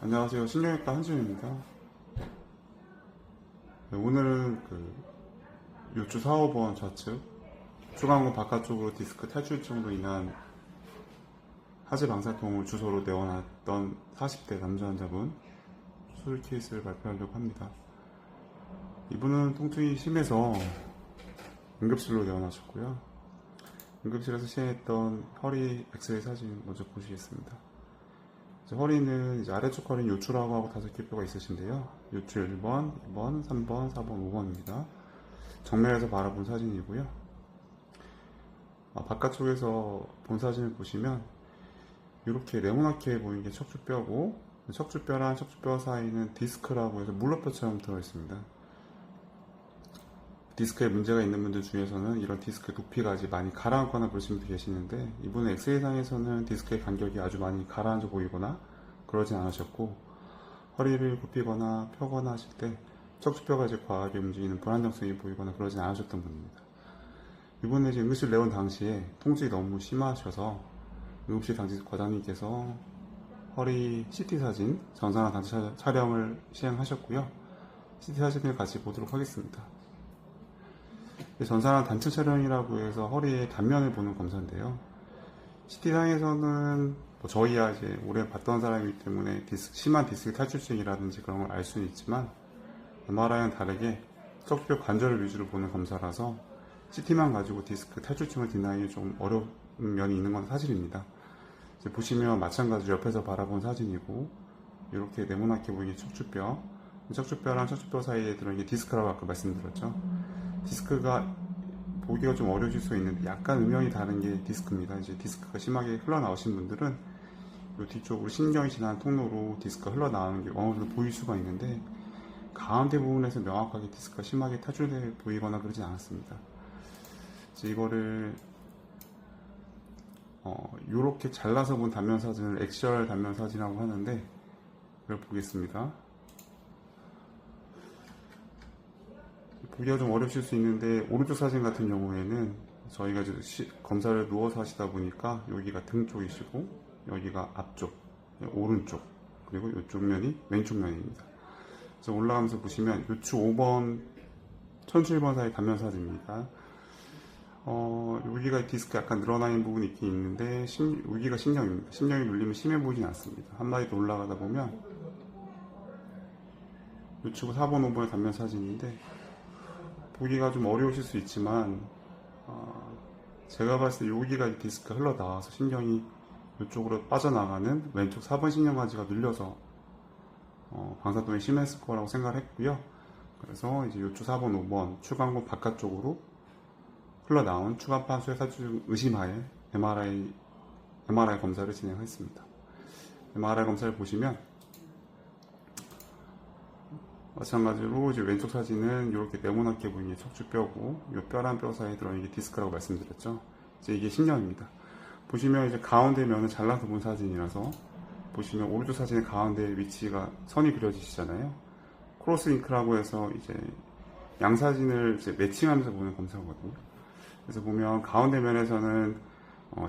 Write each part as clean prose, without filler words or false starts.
안녕하세요. 신경외과 한준입니다. 네, 오늘은 요추 4, 5번 좌측 추간근 바깥쪽으로 디스크 탈출증으로 인한 하지 방사통을 주소로 내어놨던 40대 남자 환자분 수술 케이스를 발표하려고 합니다. 이분은 통증이 심해서 응급실로 내어나셨고요. 응급실에서 시행했던 허리 엑스레이 사진 먼저 보시겠습니다. 허리는 이제 아래쪽 허리는 요추라고 하고 5개 뼈가 있으신데요. 요추 1번, 2번, 3번, 4번, 5번입니다. 정면에서 바라본 사진이고요. 바깥쪽에서 본 사진을 보시면 이렇게 네모나게 보이는 게 척추뼈고, 척추뼈랑 척추뼈 사이는 디스크라고 해서 물러뼈처럼 들어있습니다. 디스크에 문제가 있는 분들 중에서는 이런 디스크 높이가 아직 많이 가라앉거나 그러신 분도 계시는데, 이분은 엑스레이상에서는 디스크의 간격이 아주 많이 가라앉아 보이거나 그러진 않으셨고, 허리를 굽히거나 펴거나 하실 때 척추뼈가 이제 과하게 움직이는 불안정성이 보이거나 그러진 않으셨던 분입니다. 이분은 이제 응급실 내온 당시에 통증이 너무 심하셔서 응급실 당시 과장님께서 허리 CT 사진 전산화 단체 촬영을 시행하셨고요. CT 사진을 같이 보도록 하겠습니다. 전산화 단체 촬영이라고 해서 허리의 단면을 보는 검사인데요. CT상에서는 저희야 이제 오래 봤던 사람이기 때문에 심한 디스크 탈출증이라든지 그런 걸 알 수는 있지만, MRI는 다르게 척추뼈 관절을 위주로 보는 검사라서 CT만 가지고 디스크 탈출증을 디나이기 좀 어려운 면이 있는 건 사실입니다. 이제 보시면 마찬가지로 옆에서 바라본 사진이고, 이렇게 네모나게 보이는 척추뼈랑 척추뼈 사이에 들어있는 게 디스크라고 아까 말씀드렸죠. 디스크가 보기가 좀 어려우실 수 있는데 약간 음영이 다른 게 디스크입니다. 이제 디스크가 심하게 흘러나오신 분들은 이 뒤쪽으로 신경이 지나는 통로로 디스크가 흘러나오는 게 어느 정도 보일 수가 있는데, 가운데 부분에서 명확하게 디스크가 심하게 탈출돼 보이거나 그러진 않았습니다. 이거를 이렇게 잘라서 본 단면 사진을 엑시얼 단면 사진이라고 하는데, 이걸 보겠습니다. 보기가 좀 어려우실 수 있는데, 오른쪽 사진 같은 경우에는 저희가 이제 검사를 누워서 하시다 보니까 여기가 등 쪽이시고 여기가 앞쪽, 오른쪽, 그리고 이쪽 면이 왼쪽 면입니다. 그래서 올라가면서 보시면 요추 5번, 천추 1번 사이 단면 사진입니다. 여기가 디스크 약간 늘어나 있는 부분이 있긴 있는데 여기가 신경입니다. 신경이 눌리면 심해 보이진 않습니다. 한 마디 더 올라가다 보면 요추 4번, 5번의 단면 사진인데, 보기가 좀 어려우실 수 있지만 제가 봤을 때 여기가 디스크가 흘러나와서 신경이 이쪽으로 빠져나가는 왼쪽 4번 신경가지가 눌려서 방사통이 심했을 거라고 생각을 했고요. 그래서 이제 요추 4번, 5번 추간근 바깥쪽으로 흘러나온 추간판 수액살충 의심하에 MRI 검사를 진행했습니다. MRI 검사를 보시면 마찬가지로 이제 왼쪽 사진은 이렇게 네모나게 보이는 게 척추뼈고, 이 뼈랑 뼈 사이에 들어있는 게 디스크라고 말씀드렸죠. 이제 이게 신경입니다. 보시면 이제 가운데 면을 잘라서 본 사진이라서, 보시면 오른쪽 사진의 가운데 위치가 선이 그려지시잖아요. 크로스 링크라고 해서 이제 양 사진을 이제 매칭하면서 보는 검사거든요. 그래서 보면 가운데 면에서는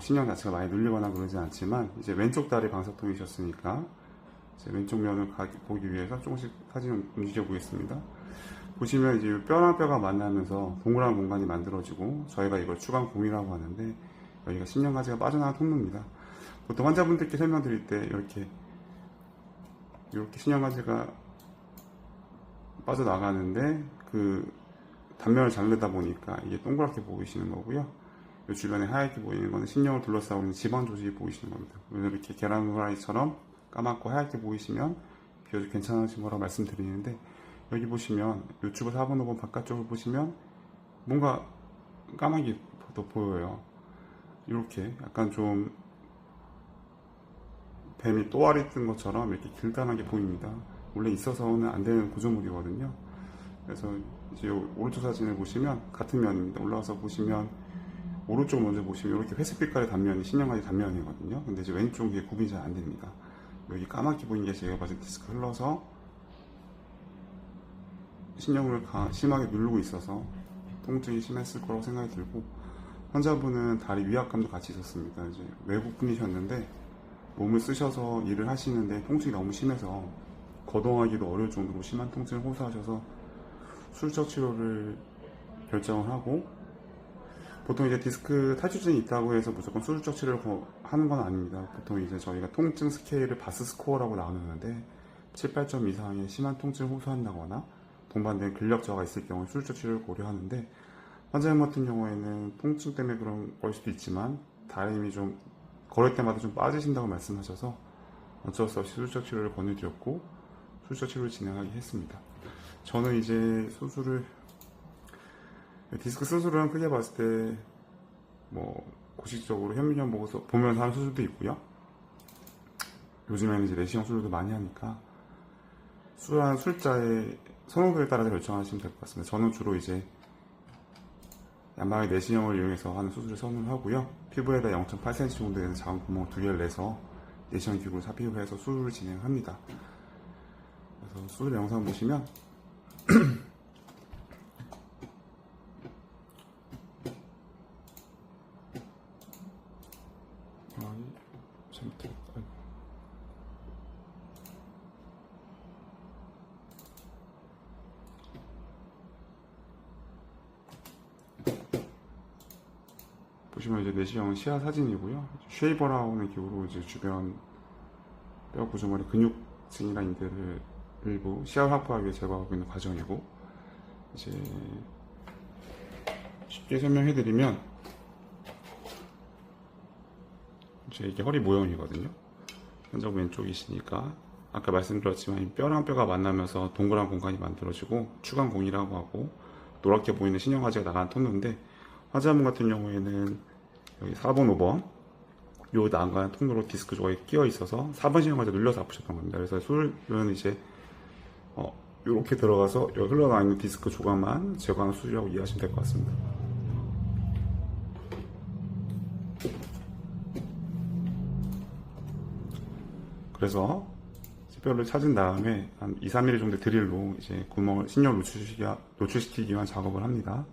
신경 자체가 많이 눌리거나 그러지 않지만, 이제 왼쪽 다리 방사통이셨으니까 왼쪽 면을 보기 위해서 조금씩 사진을 움직여 보겠습니다. 보시면 이제 뼈랑 뼈가 만나면서 동그란 공간이 만들어지고, 저희가 이걸 추간공이라고 하는데, 여기가 신경가지가 빠져나간 통로입니다. 보통 환자분들께 설명드릴 때 이렇게 신경가지가 빠져나가는데, 그 단면을 자르다 보니까 이게 동그랗게 보이시는 거고요. 이 주변에 하얗게 보이는 거는 신경을 둘러싸고 있는 지방 조직이 보이시는 겁니다. 이렇게 계란 후라이처럼 까맣고 하얗게 보이시면 비교적 괜찮으신 거라고 말씀드리는데, 여기 보시면 요추 4번, 5번 바깥쪽을 보시면 뭔가 까맣게 더 보여요. 이렇게 약간 좀 뱀이 또아리 뜬 것처럼 이렇게 길다랗게 보입니다. 원래 있어서는 안 되는 구조물이거든요. 그래서 이제 오른쪽 사진을 보시면 같은 면입니다. 올라와서 보시면 오른쪽 먼저 보시면 이렇게 회색 빛깔의 단면이 신경가지 단면이거든요. 근데 이제 왼쪽에 구분이 잘 안 됩니다. 여기 까맣게 보이는 게 제가 봤을 때 디스크 흘러서 신경을 심하게 누르고 있어서 통증이 심했을 거라고 생각이 들고, 환자분은 다리 위압감도 같이 있었습니다. 이제 외국 분이셨는데 몸을 쓰셔서 일을 하시는데 통증이 너무 심해서 거동하기도 어려울 정도로 심한 통증을 호소하셔서 수술적 치료를 결정을 하고, 보통 이제 디스크 탈출증이 있다고 해서 무조건 수술적 치료를 하는 건 아닙니다. 보통 이제 저희가 통증 스케일을 바스 스코어라고 나누는데 7, 8점 이상의 심한 통증을 호소한다거나 동반된 근력 저하가 있을 경우 수술적 치료를 고려하는데, 환자님 같은 경우에는 통증 때문에 그런 걸 수도 있지만 다리힘이 좀 걸을 때마다 좀 빠지신다고 말씀하셔서 어쩔 수 없이 수술적 치료를 권유드렸고 수술적 치료를 진행하게 했습니다. 저는 이제 디스크 수술은 크게 봤을 때 뭐 고식적으로 현미경 보면서 하는 수술도 있고요. 요즘에는 이제 내시경 수술도 많이 하니까 수술한 술자의 선호도에 따라서 결정하시면 될 것 같습니다. 저는 주로 이제 양방의 내시경을 이용해서 하는 수술을 선호하고요. 피부에다 0.8cm 정도 되는 작은 구멍 2개를 내서 내시경 기구를 삽입해서 수술을 진행합니다. 그래서 수술 영상 보시면 보시면 이제 내시경 시야 사진이고요. 쉐이버라는 기구로 이제 주변 뼈 구조물의 근육층이나 인대를 일부 시야를 확보하기 위해 제거하고 있는 과정이고, 이제 쉽게 설명해드리면 이제 이게 허리 모형이거든요. 현장 왼쪽이시니까 아까 말씀드렸지만 뼈랑 뼈가 만나면서 동그란 공간이 만들어지고 추간공이라고 하고 노랗게 보이는 신형화제가 나간 통로인데, 환자분 같은 경우에는 여기 4번, 5번 요 나간 통로로 디스크 조각이 끼어 있어서 4번 신형화제 눌려서 아프셨던 겁니다. 그래서 수술은 이제 이렇게 들어가서 여기 흘러나와 있는 디스크 조각만 제거하는 수술이라고 이해하시면 될 것 같습니다. 그래서 뼈를 찾은 다음에 한 2, 3mm 정도 드릴로 이제 구멍을 신경을 노출시키기 위한 작업을 합니다.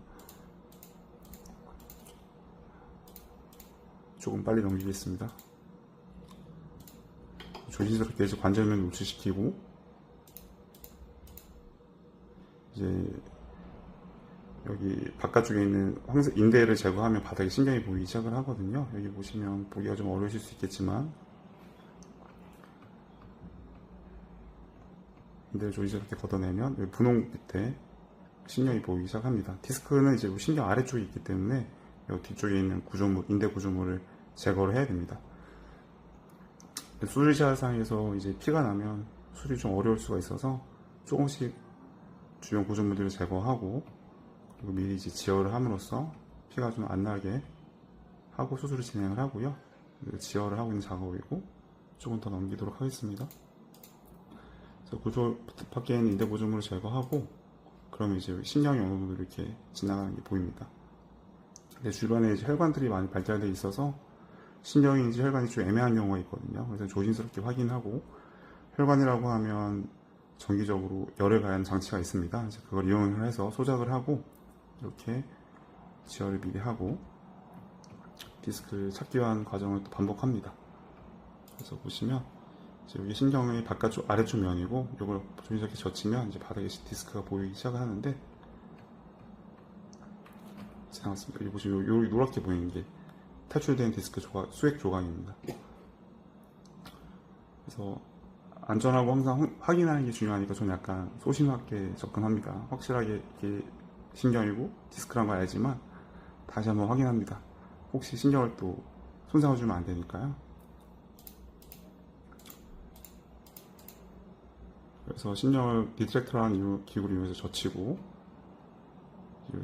조금 빨리 넘기겠습니다. 조심스럽게 이제 관절면 노출시키고, 이제 여기 바깥쪽에 있는 황색 인대를 제거하면 바닥에 신경이 보이기 시작을 하거든요. 여기 보시면 보기가 좀 어려우실 수 있겠지만 인대를 조심스럽게 걷어내면 여기 분홍 밑에 신경이 보이기 시작합니다. 디스크는 이제 신경 아래쪽에 있기 때문에 여기 뒤쪽에 있는 구조물, 인대 구조물을 제거를 해야 됩니다. 수술시야상에서 이제 피가 나면 수술이 좀 어려울 수가 있어서 조금씩 주변 구조물들을 제거하고, 그리고 미리 이제 지혈을 함으로써 피가 좀 안 나게 하고 수술을 진행을 하고요. 지혈을 하고 있는 작업이고, 조금 더 넘기도록 하겠습니다. 그래서 구조 밖에 있는 인대 구조물을 제거하고, 그러면 이제 신경이 어느 정도 이렇게 지나가는 게 보입니다. 근데 주변에 이제 혈관들이 많이 발달되어 있어서 신경인지 혈관이 좀 애매한 경우가 있거든요. 그래서 조심스럽게 확인하고, 혈관이라고 하면 정기적으로 열을 가하는 장치가 있습니다. 이제 그걸 이용을 해서 소작을 하고 이렇게 지혈을 미리 하고 디스크를 찾기 위한 과정을 또 반복합니다. 그래서 보시면 이제 여기 신경의 바깥쪽 아래쪽 면이고, 이걸 조심스럽게 젖히면 이제 바닥에 디스크가 보이기 시작을 하는데, 지나갔습니다. 여기 보시면 여기 노랗게 보이는 게 탈출된 디스크 조각, 수액 조각입니다. 그래서 안전하고 항상 확인하는 게 중요하니까 저는 약간 소심하게 접근합니다. 확실하게 이게 신경이고 디스크란 걸 알지만 다시 한번 확인합니다. 혹시 신경을 또 손상을 주면 안 되니까요. 그래서 신경을 리트랙터라는 기구를 이용해서 젖히고,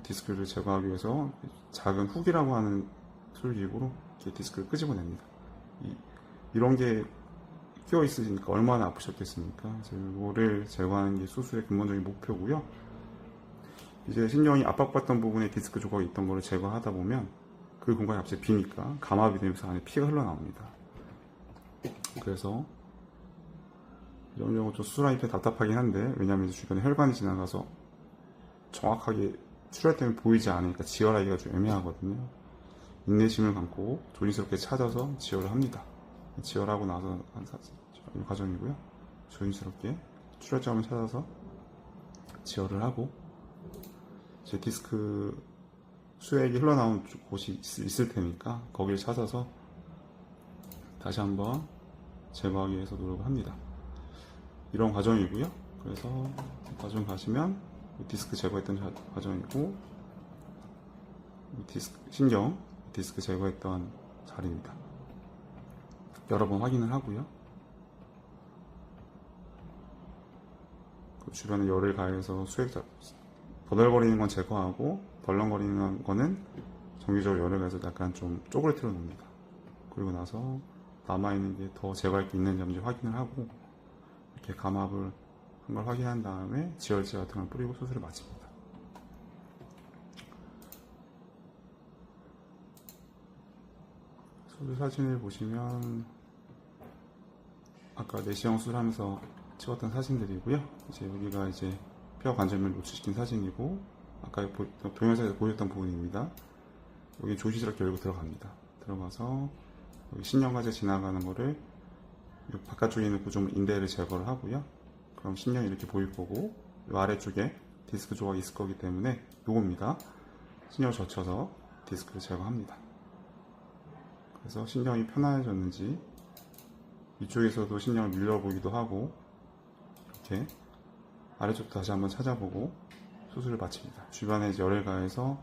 디스크를 제거하기 위해서 작은 훅이라고 하는 수술기구로 이렇게 디스크를 끄집어냅니다. 이런 게 끼어 있으니까 얼마나 아프셨겠습니까? 이거를 제거하는 게 수술의 근본적인 목표고요. 이제 신경이 압박받던 부분에 디스크 조각이 있던 거를 제거하다 보면 그 공간이 갑자기 비니까 감압이 되면서 안에 피가 흘러나옵니다. 그래서 이런 경우 좀 수술하기 답답하긴 한데, 왜냐하면 주변에 혈관이 지나가서 정확하게 출혈 때문에 보이지 않으니까 지혈하기가 좀 애매하거든요. 인내심을 갖고 조심스럽게 찾아서 지혈을 합니다. 지혈하고 나서 이 과정이고요. 조심스럽게 출혈점을 찾아서 지혈을 하고, 제 디스크 수액이 흘러나온 곳이 있을 테니까 거기를 찾아서 다시 한번 제거하기 위해서 노력을 합니다. 이런 과정이고요. 그래서 과정 가시면 디스크 제거했던 과정이고, 신경 디스크 제거했던 자리입니다. 여러 번 확인을 하고요. 그 주변에 열을 가해서 버덜거리는 건 제거하고, 덜렁거리는 거는 정기적으로 열을 가해서 약간 좀 쪼그러뜨려 놓습니다. 그리고 나서 남아있는 게 더 제거할 게 있는지 확인을 하고, 이렇게 감압을 한 걸 확인한 다음에 지혈제 같은 걸 뿌리고 수술을 마칩니다. 수술 사진을 보시면 아까 내시경 수술하면서 찍었던 사진들이고요. 이제 여기가 이제 뼈 관절염을 노출시킨 사진이고, 아까 동영상에서 보였던 부분입니다. 여기 조심스럽게 열고 들어갑니다. 들어가서 여기 신경과제 지나가는 거를 바깥쪽에 있는 구조물 인대를 제거를 하고요. 그럼 신경이 이렇게 보일 거고, 이 아래쪽에 디스크 조각이 있을 거기 때문에 요겁니다. 신경을 젖혀서 디스크를 제거합니다. 그래서 신경이 편안해졌는지 이쪽에서도 신경을 밀려보기도 하고, 이렇게 아래쪽도 다시 한번 찾아보고 수술을 마칩니다. 주변에 이제 열을 가해서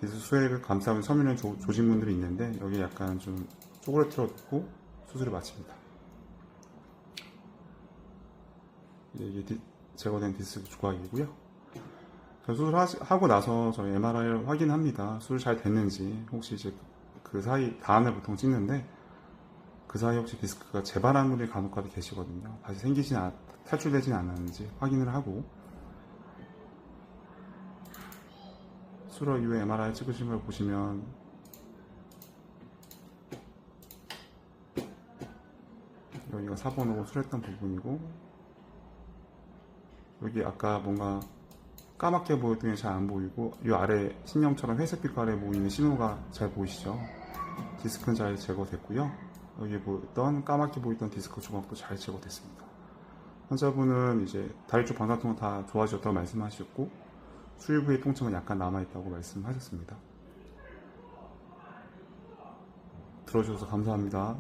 디스크 수액을 감싸고 서미는 조직문들이 있는데 여기 약간 좀 쪼그러뜨려 놓고 수술을 마칩니다. 이게 제거된 디스크 조각이고요. 수술하고 나서 저희 MRI를 확인합니다. 수술 잘 됐는지. 혹시 이제 그 사이 다안을 보통 찍는데, 그 사이 혹시 디스크가 재발한 분이 간혹가다 계시거든요. 다시 탈출되진 않았는지 확인을 하고, 수술 이후에 MRI 찍으신 걸 보시면 여기가 4번으로 수술했던 부분이고, 여기 아까 뭔가 까맣게 보였던 게 잘 안 보이고, 이 아래 신경처럼 회색 빛깔에 보이는 신호가 잘 보이시죠? 디스크는 잘 제거됐고요. 여기 보였던 까맣게 보이던 디스크 조각도 잘 제거됐습니다. 환자분은 이제 다리 쪽 방사통은 다 좋아졌다고 말씀하셨고, 수유 부위 통증은 약간 남아있다고 말씀하셨습니다. 들어주셔서 감사합니다.